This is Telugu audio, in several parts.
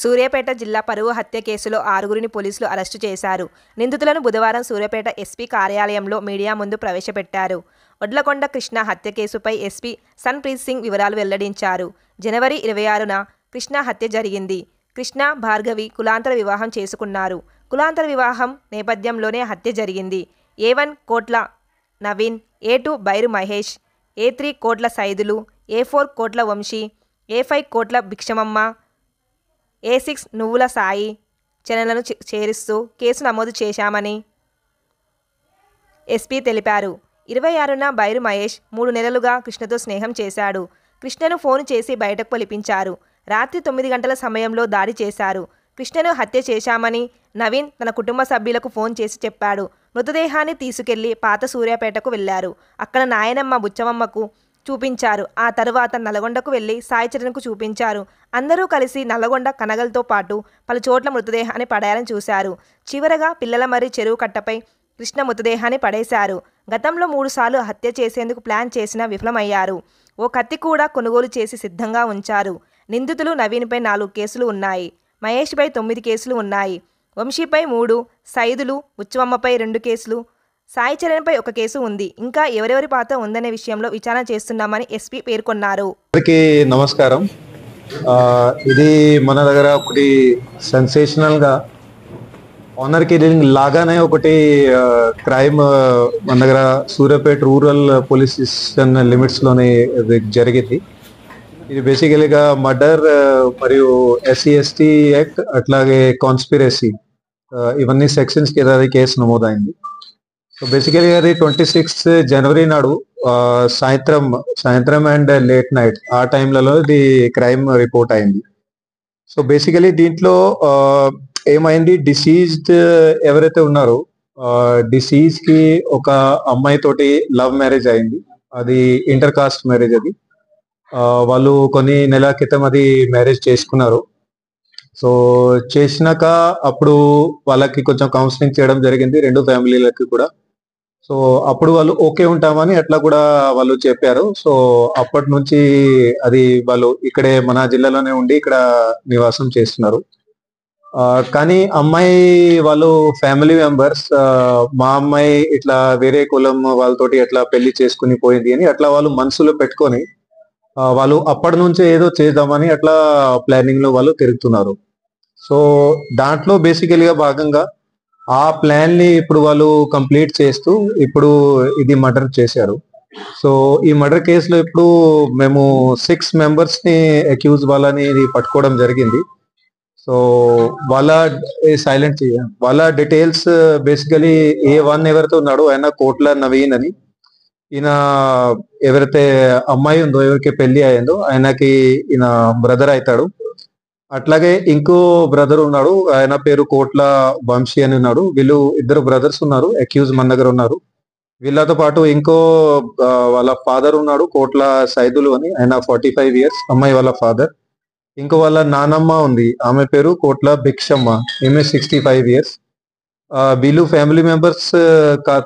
సూర్యాపేట జిల్లా పరువు హత్య కేసులో 6గురిని పోలీసులు అరెస్టు చేశారు. నిందితులను బుధవారం సూర్యాపేట ఎస్పీ కార్యాలయంలో మీడియా ముందు ప్రవేశపెట్టారు. ఒడ్లకొండ కృష్ణ హత్య కేసుపై ఎస్పీ సన్ప్రీత్ సింగ్ వివరాలు వెల్లడించారు. జనవరి 26న కృష్ణ హత్య జరిగింది. కృష్ణ, భార్గవి కులాంతర వివాహం చేసుకున్నారు. కులాంతర వివాహం నేపథ్యంలోనే హత్య జరిగింది. A1 కోట్ల నవీన్, A2 బైరు మహేష్, A3 కోట్ల సైదులు, A4 కోట్ల వంశీ, A5 కోట్ల భిక్షమమ్మ, A6 నువ్వుల సాయి చెన్నెలను చేరుస్తూ కేసు నమోదు చేశామని ఎస్పీ తెలిపారు. 26న బైరు మహేష్ 3 నెలలుగా కృష్ణతో స్నేహం చేశాడు. కృష్ణను ఫోన్ చేసి బయటకు పిలిపించారు. రాత్రి 9 గంటల సమయంలో దాడి చేశారు. కృష్ణను హత్య చేశామని నవీన్ తన కుటుంబ సభ్యులకు ఫోన్ చేసి చెప్పాడు. మృతదేహాన్ని తీసుకెళ్లి పాత సూర్యాపేటకు వెళ్లారు. అక్కడ నాయనమ్మ బుచ్చమమ్మకు చూపించారు. ఆ తరువాత నల్గొండకు వెళ్లి సాయి చరణ్కు చూపించారు. అందరూ కలిసి నల్గొండ కనగల్తో పాటు పలు చోట్ల మృతదేహాన్ని పడేయాలని చూశారు. చివరగా పిల్లలమర్రి చెరువు కట్టపై కృష్ణ మృతదేహాన్ని పడేశారు. గతంలో 3 సార్లు హత్య చేసేందుకు ప్లాన్ చేసినా విఫలమయ్యారు. ఓ కత్తి కూడా కొనుగోలు చేసి సిద్ధంగా ఉంచారు. నిందితులు నవీన్పై 4 కేసులు ఉన్నాయి. మహేష్పై 9 కేసులు ఉన్నాయి. వంశీపై 3, సైదులు, బుచ్చమమ్మపై 2 కేసులు, సాయి చరణ్పై 1 కేసు ఉంది. ఇంకా ఎవరెవరి పాత్ర ఉందనే విషయంలో విచారణ చేస్తున్నామని ఎస్పీ పేర్కొన్నారు. అందరికీ నమస్కారం. ఇది మన దగ్గర ఒకటి సెన్సేషనల్ గా ఆనర్ కిల్లింగ్ లాగానే ఒకటి క్రైమ్ మన దగ్గర Suryapet rural police station limits లోనే జరిగింది. ఇది బేసికలీగా మర్డర్ మరియు SC/ST యాక్ట్ అట్లాగే కాన్స్పిరసీ ఇవన్నీ సెక్షన్స్ కింద కేసు నమోదైంది. సో బేసికలీ అది 26 జనవరి నాడు సాయంత్రం అండ్ లేట్ నైట్ ఆ టైంలలో ఇది క్రైమ్ రిపోర్ట్ అయింది. సో బేసికలీ దీంట్లో ఏమైంది, డిసీజ్డ్ ఎవరైతే ఉన్నారో డిసీజ్ కి ఒక అమ్మాయి తోటి లవ్ మ్యారేజ్ అయింది. అది ఇంటర్ కాస్ట్ మ్యారేజ్. అది వాళ్ళు కొన్ని నెలల క్రితం అది మ్యారేజ్ చేసుకున్నారు. సో చేసినాక అప్పుడు వాళ్ళకి కొంచెం కౌన్సిలింగ్ చేయడం జరిగింది 2 ఫ్యామిలీలకి కూడా. సో అప్పుడు వాళ్ళు ఓకే ఉంటామని అట్లా కూడా వాళ్ళు చెప్పారు. సో అప్పటి నుంచి అది వాళ్ళు ఇక్కడే మన జిల్లాలోనే ఉండి ఇక్కడ నివాసం చేస్తున్నారు. కానీ అమ్మాయి వాళ్ళు ఫ్యామిలీ మెంబర్స్ మా అమ్మాయి ఇట్లా వేరే కులం వాళ్ళతోటి ఎట్లా పెళ్లి చేసుకుని పోయింది అని అట్లా వాళ్ళు మనసులో పెట్టుకొని వాళ్ళు అప్పటి నుంచే ఏదో చేద్దామని అట్లా ప్లానింగ్ లో వాళ్ళు తిరుగుతున్నారు. సో దాంట్లో బేసికలీగా భాగంగా ఆ ప్లాన్ ని ఇప్పుడు వాళ్ళు కంప్లీట్ చేస్తూ ఇప్పుడు ఇది మర్డర్ చేశారు. సో ఈ మర్డర్ కేసులో ఇప్పుడు మేము 6 మెంబర్స్ ని అక్యూజ్ వాళ్ళని పట్టుకోవడం జరిగింది. సో వాళ్ళ డీటెయిల్స్ బేసికలీ A1 ఎవరైతే ఉన్నాడో ఆయన కోట్ల నవీన్ అని, ఈయన ఎవరైతే అమ్మాయి ఉందో ఎవరికి పెళ్లి అయిందో ఆయనకి ఈయన బ్రదర్ అవుతాడు. అట్లాగే ఇంకో బ్రదర్ ఉన్నాడు, ఆయన పేరు కోట్ల వంశీ అని ఉన్నాడు. వీళ్ళు 2 బ్రదర్స్ ఉన్నారు, అక్యూజ్ మన దగ్గర ఉన్నారు. వీళ్ళతో పాటు ఇంకో వాళ్ళ ఫాదర్ ఉన్నాడు కోట్ల సైదులు అని, ఆయన 45 ఇయర్స్, అమ్మాయి వాళ్ళ ఫాదర్. ఇంకో వాళ్ళ నానమ్మ ఉంది, ఆమె పేరు కోట్ల భిక్షమ్మ, ఈమె 65 ఇయర్స్. వీళ్ళు ఫ్యామిలీ మెంబర్స్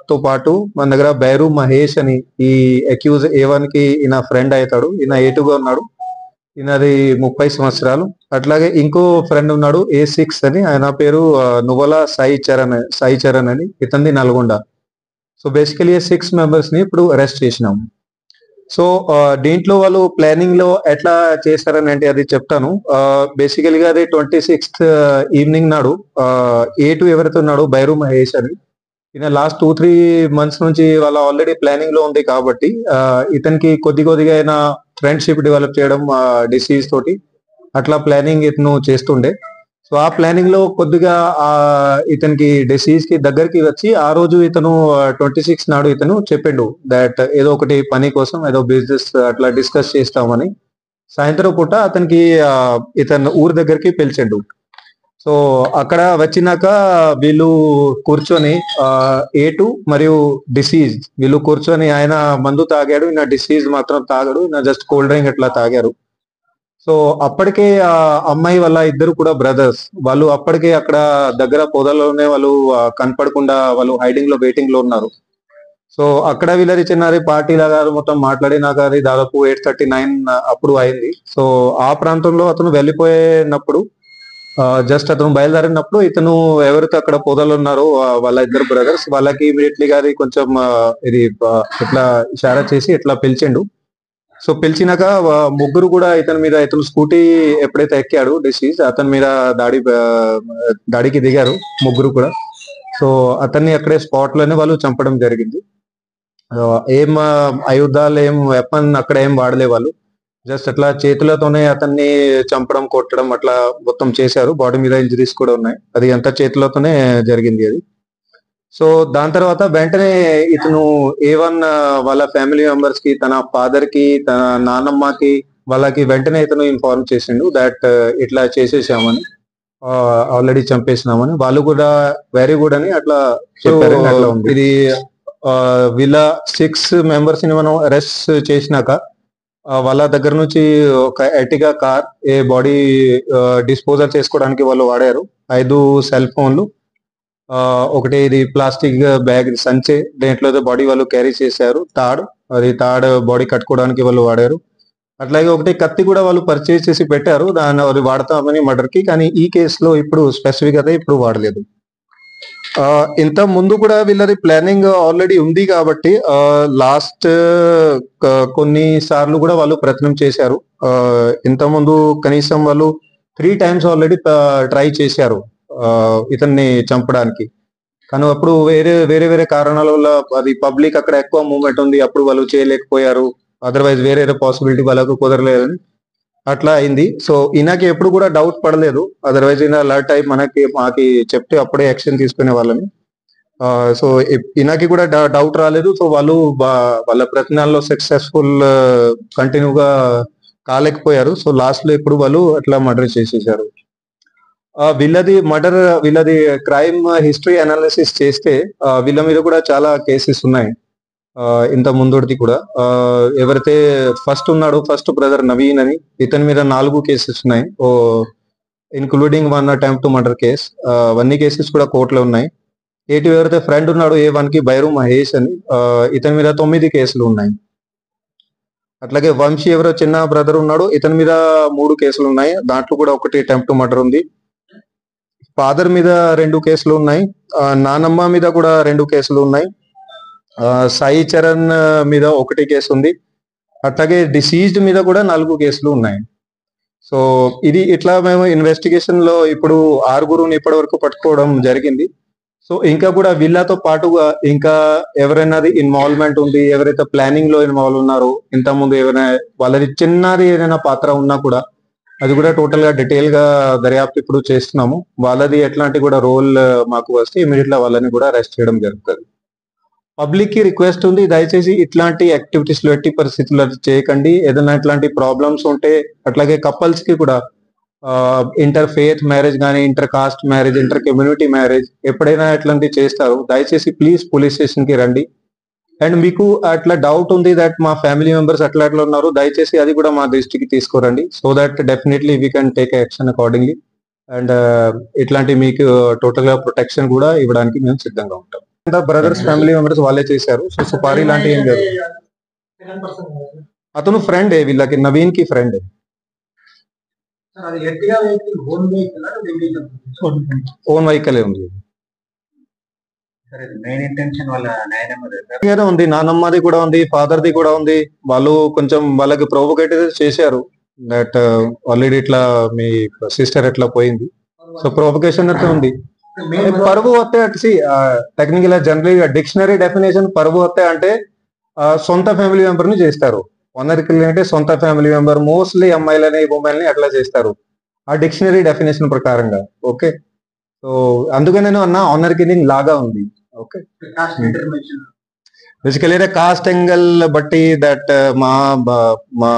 తో పాటు మన దగ్గర బైరు మహేష్ అని ఈ అక్యూజ్ A1 కి ఈయన ఫ్రెండ్ అవుతాడు. ఈయన A2 గా ఉన్నాడు, ఈయనది 30 సంవత్సరాలు. అట్లాగే ఇంకో ఫ్రెండ్ ఉన్నాడు A6 అని, ఆయన పేరు నువ్వుల సాయి చరణ్ అని, ఇతనిది నల్గొండ. సో బేసికలీ 6 మెంబర్స్ ని ఇప్పుడు అరెస్ట్ చేసినాము. సో దీంట్లో వాళ్ళు ప్లానింగ్ లో ఎట్లా చేస్తారని అంటే అది చెప్తాను. బేసికలీగా అది 26th ఈవినింగ్ నాడు A2 ఎవరైతే ఉన్నాడో బైరు మహేష్ అని, ఈయన లాస్ట్ 2-3 months నుంచి వాళ్ళ ఆల్రెడీ ప్లానింగ్ లో ఉంది కాబట్టి ఇతనికి కొద్దిగా అయినా ఫ్రెండ్షిప్ డెవలప్ చేయడం డిసీజ్ తోటి అట్లా ప్లానింగ్ ఇతను చేస్తుండే. సో ఆ ప్లానింగ్ లో కొద్దిగా ఇతనికి డిసీజ్ కి దగ్గరికి వచ్చి ఆ రోజు ఇతను 26 నాడు ఇతను చెప్పిండు దట్ ఏదో ఒకటి పని కోసం ఏదో బిజినెస్ అట్లా డిస్కస్ చేస్తామని. సాయంత్రం పూట అతనికి ఇతను ఊరు దగ్గరికి పిలిచిండు. సో అక్కడ వచ్చినాక వీళ్ళు కూర్చొని A2 మరియు డిసీజ్ వీళ్ళు కూర్చొని, ఆయన మందు తాగాడు, ఈయన డిసీజ్ మాత్రం తాగాడు, ఈయన జస్ట్ కోల్డ్ డ్రింక్ అట్లా తాగారు. సో అప్పటికే ఆ అమ్మాయి వాళ్ళ 2 కూడా బ్రదర్స్, వాళ్ళు అప్పటికే అక్కడ దగ్గర పొదల్లోనే వాళ్ళు కనపడకుండా వాళ్ళు హైడింగ్ లో వెయిటింగ్ లో ఉన్నారు. సో అక్కడ వీళ్ళది చిన్నది పార్టీ లాగా మొత్తం మాట్లాడినాక అది దాదాపు 8:39 అప్పుడు అయింది. సో ఆ ప్రాంతంలో అతను వెళ్ళిపోయినప్పుడు జస్ట్ అతను బయలుదేరినప్పుడు ఇతను ఎవరైతే అక్కడ పొదలు ఉన్నారో వాళ్ళ ఇద్దరు బ్రదర్స్ వాళ్ళకి ఇమీడియట్లీ గారి కొంచెం ఇది ఇట్లా ఇషారా చేసి ఇట్లా పిలిచిండు. సో పిలిచినాక ముగ్గురు కూడా ఇతను స్కూటీ ఎప్పుడైతే ఎక్కాడు డిసీజ్ అతని మీద దాడికి దిగారు ముగ్గురు కూడా. సో అతన్ని అక్కడే స్పాట్ లోనే వాళ్ళు చంపడం జరిగింది. ఏం ఆయుధాలు ఏం వెపన్ అక్కడ ఏం వాడలే వాళ్ళు. జస్ట్ అట్లా చేతులతోనే అతన్ని చంపడం కొట్టడం అట్లా మొత్తం చేశారు. బాడీ మీద ఇంజరీస్ కూడా ఉన్నాయి. అది అంతా చేతులతోనే జరిగింది అది. సో దాని తర్వాత వెంటనే ఇతను A1 వాళ్ళ ఫ్యామిలీ మెంబర్స్ కి తన ఫాదర్ కి తన నాన్నమ్మకి వాళ్ళకి వెంటనే ఇతను ఇన్ఫార్మ్ చేసిండు దట్ ఇట్లా చేసేసామని, ఆల్రెడీ చంపేసినామని. వాళ్ళు కూడా వెరీ గుడ్ అని అట్లా చెప్పారు. అట్లా ఉంది. ఇది వీళ్ళ 6 మెంబర్స్ ని మనం అరెస్ట్ చేసినాక వాళ్ళ దగ్గర నుంచి ఒక ఎర్టిగా కార్ బాడీ డిస్పోజల్ చేసుకోవడానికి వాళ్ళు వాడారు. 5 సెల్ ఫోన్లు, ఒకటి ఇది ప్లాస్టిక్ బ్యాగ్ సంచి, దేంట్లో బాడీ వాళ్ళు క్యారీ చేశారు. తాడ్ బాడీ కట్టుకోవడానికి వాళ్ళు వాడారు. అట్లాగే ఒకటి కత్తి కూడా వాళ్ళు పర్చేజ్ చేసి పెట్టారు, దాన్ని అది వాడతామని మర్డర్ కి. కానీ ఈ కేసులో ఇప్పుడు స్పెసిఫిక్ అయితే ఇప్పుడు వాడలేదు. ఇంత ముందు కూడా వీళ్ళది ప్లానింగ్ ఆల్రెడీ ఉంది కాబట్టి లాస్ట్ కొన్ని సార్లు కూడా వాళ్ళు ప్రయత్నం చేశారు. ఇంత ముందు కనీసం వాళ్ళు 3 times ఆల్రెడీ ట్రై చేశారు ఇతన్ని చంపడానికి. కానీ అప్పుడు వేరే కారణాల వల్ల అది పబ్లిక్ అక్కడ ఎక్కువ మూవ్మెంట్ ఉంది, అప్పుడు వాళ్ళు చేయలేకపోయారు. అదర్వైజ్ వేరే పాసిబిలిటీ వాళ్ళకు కుదరలేదని అట్లా అయింది. సో ఈయనకి ఎప్పుడు కూడా డౌట్ పడలేదు. అదర్వైజ్ ఈయన అలర్ట్ అయి మాకి చెప్తే అప్పుడే యాక్షన్ తీసుకునే వాళ్ళని. సో ఈయనకి కూడా డౌట్ రాలేదు. సో వాళ్ళు వాళ్ళ ప్రయత్నాల్లో సక్సెస్ఫుల్ కంటిన్యూగా కాలేకపోయారు. సో లాస్ట్ లో ఇప్పుడు వాళ్ళు అట్లా మర్డర్ చేసేసారు. వీళ్ళది క్రైమ్ హిస్టరీ అనాలిసిస్ చేస్తే వీళ్ళ మీద కూడా చాలా కేసెస్ ఉన్నాయి. ఇంత ముందుది కూడా ఎవరైతే ఫస్ట్ బ్రదర్ నవీన్ అని, ఇతని మీద 4 కేసెస్ ఉన్నాయి, including 1 attempt to murder case. అవన్నీ కేసెస్ కూడా కోర్టులో ఉన్నాయి. ఎవరైతే ఫ్రెండ్ ఉన్నాడు A1 కి బైరు మహేష్ అని, ఇతని మీద 9 కేసులు ఉన్నాయి. అట్లాగే వంశీ ఎవరో చిన్న బ్రదర్ ఉన్నాడు, ఇతని మీద 3 కేసులు ఉన్నాయి. దాంట్లో కూడా ఒకటి attempt to murder ఉంది. ఫాదర్ మీద 2 కేసులు ఉన్నాయి. నానమ్మ మీద కూడా 2 కేసులు ఉన్నాయి. సాయి చరణ్ మీద 1 కేసు ఉంది. అట్లాగే డిసీజ్డ్ మీద కూడా 4 కేసులు ఉన్నాయి. సో ఇది ఇట్లా మేము ఇన్వెస్టిగేషన్ లో ఇప్పుడు 6 ఇప్పటి వరకు పట్టుకోవడం జరిగింది. సో ఇంకా కూడా వీళ్ళతో పాటుగా ఇంకా ఎవరైనా ఇన్వాల్వ్మెంట్ ఉంది, ఎవరైతే ప్లానింగ్ లో ఇన్వాల్వ్ ఉన్నారో, ఇంత ముందు ఎవరైనా వాళ్ళది చిన్నది ఏదైనా పాత్ర ఉన్నా కూడా అది కూడా టోటల్ గా డీటెయిల్ గా దర్యాప్తు ఇప్పుడు చేస్తున్నాము. వాళ్ళది ఎట్లాంటి కూడా రోల్ మాకు వస్తే ఇమీడియట్ గా వాళ్ళని కూడా అరెస్ట్ చేయడం జరుగుతుంది. పబ్లిక్ కి రిక్వెస్ట్ ఉంది, దయచేసి ఇట్లాంటి యాక్టివిటీస్ లో ఎట్టి పరిస్థితుల్లో చేయకండి. ఏదైనా ఇట్లాంటి ప్రాబ్లమ్స్ ఉంటే, అట్లాగే కపుల్స్ కి కూడా ఇంటర్ ఫేత్ మ్యారేజ్ కానీ, inter caste marriage, inter community marriage ఎప్పుడైనా ఇట్లాంటివి చేస్తారు, దయచేసి ప్లీజ్ పోలీస్ స్టేషన్ కి రండి. అండ్ మీకు అట్లా డౌట్ ఉంది దట్ మా ఫ్యామిలీ మెంబర్స్ అట్లా ఉన్నారు, దయచేసి అది కూడా మా దృష్టికి తీసుకురండి. So that definitely we can take action accordingly. And ఇట్లాంటి మీకు టోటల్ గా ప్రొటెక్షన్ కూడా ఇవ్వడానికి మేము సిద్ధంగా ఉంటాం. బ్రదర్స్ ఫ్యామిలీ మెంబర్స్ వాళ్ళే చేశారు. సో సుపారీ లాంటి ఏం లేదు. అతను ఫ్రెండ్ వీళ్ళకి, నవీన్ కి ఫ్రెండ్. ఓన్ వెహికల్ ఉంది. ఉంది, నానమ్మది కూడా ఉంది, ఫాదర్ ది కూడా ఉంది. వాళ్ళు కొంచెం వాళ్ళకి ప్రొవోకేటివ్ చేశారు దట్ ఆల్రెడీ ఇట్లా మీ సిస్టర్ ఎట్లా పోయింది. సో ప్రొవోకేషన్ అయితే ఉంది. పరువు హత్య టెక్నికల్ జనరల్ డిక్షనరీ డెఫినేషన్ పరువు హత్య అంటే సొంత ఫ్యామిలీ మెంబర్ ని చేస్తారు. ఓనర్ కిల్లింగ్ అంటే సొంత ఫ్యామిలీ మెంబర్, మోస్ట్లీ అమ్మాయిలని ఉమెన్ ని అట్లా చేస్తారు ఆ డిక్షనరీ డెఫినేషన్ ప్రకారంగా. ఓకే, సో అందుకే నేను అన్న ఆనర్ కిల్లింగ్ లాగా ఉంది. ఓకే, బేసికలీ కాస్ట్ యాంగిల్ బట్టి దట్ మా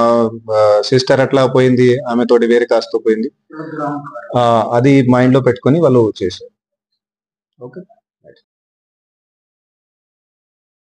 సిస్టర్ అట్లా పోయింది, ఆమె తోటి వేరే కాస్ట్ తో పోయింది, అది మైండ్ లో పెట్టుకొని వాళ్ళు చేశారు. ఓకే.